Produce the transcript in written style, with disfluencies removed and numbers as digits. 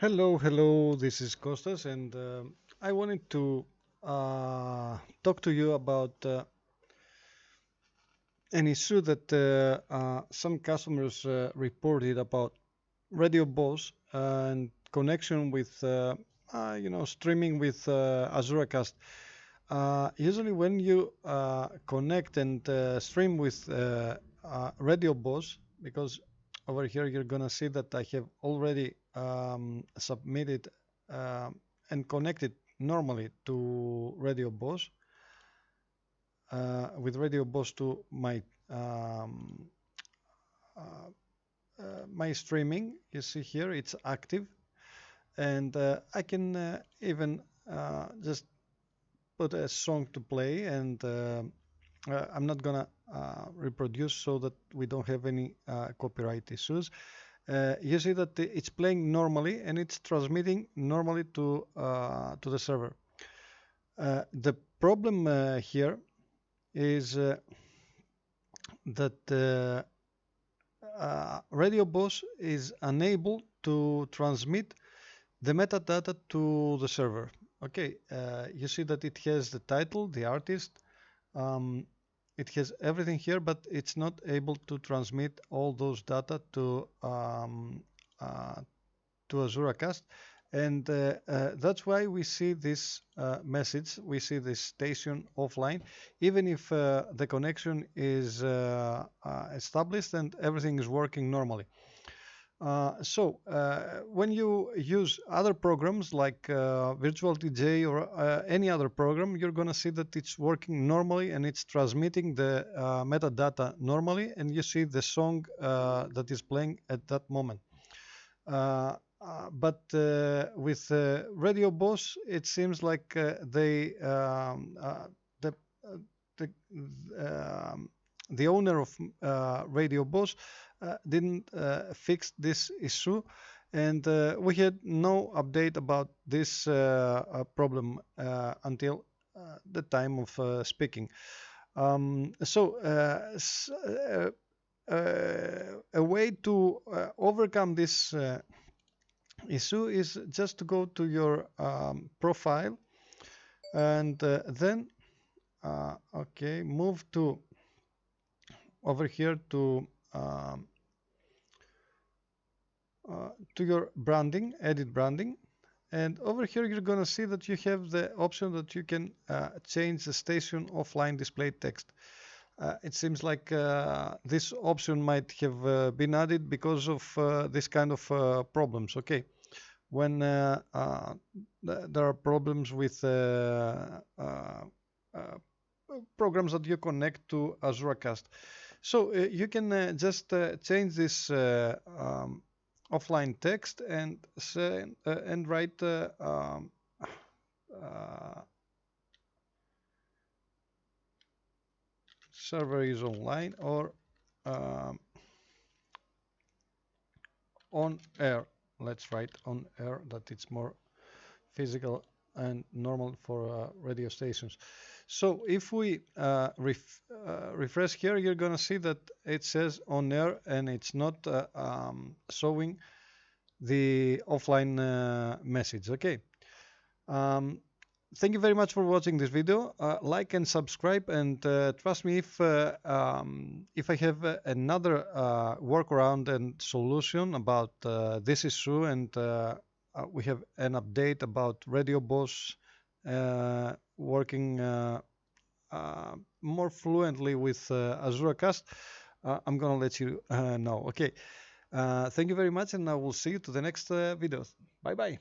Hello, this is Costas, and I wanted to talk to you about an issue that some customers reported about RadioBoss and connection with, streaming with AzuraCast. Usually, when you connect and stream with RadioBoss, because over here you're gonna see that I have already submitted and connected normally to RadioBoss with RadioBoss to uh, my streaming. You see here it's active, and I can even just put a song to play, and I'm not gonna reproduce so that we don't have any copyright issues. You see that it's playing normally and it's transmitting normally to the server. The problem here is that RadioBoss is unable to transmit the metadata to the server. Okay, you see that it has the title, the artist, um, it has everything here, but it's not able to transmit all those data uh, to AzuraCast. And that's why we see this message, we see this station offline, even if the connection is established and everything is working normally. When you use other programs like Virtual DJ or any other program, you're going to see that it's working normally and it's transmitting the metadata normally, and you see the song that is playing at that moment. But with Radio Boss, it seems like the the the owner of Radio Boss didn't fix this issue, and we had no update about this problem until the time of speaking. A way to overcome this issue is just to go to your profile and then move to over here to your branding, edit branding, and over here you're going to see that you have the option that you can change the station offline display text. It seems like this option might have been added because of this kind of problems. Okay, when there are problems with programs that you connect to AzuraCast. So you can just change this offline text and say, and write server is online or on air. Let's write on air, that it's more physical and normal for radio stations. So if we refresh here, you're going to see that it says on air and it's not showing the offline message. Okay. Thank you very much for watching this video. Like and subscribe, and trust me, if I have another workaround and solution about this issue, and we have an update about RadioBoss working more fluently with AzuraCast, I'm gonna let you know. Okay. Thank you very much, and I will see you to the next videos. Bye bye.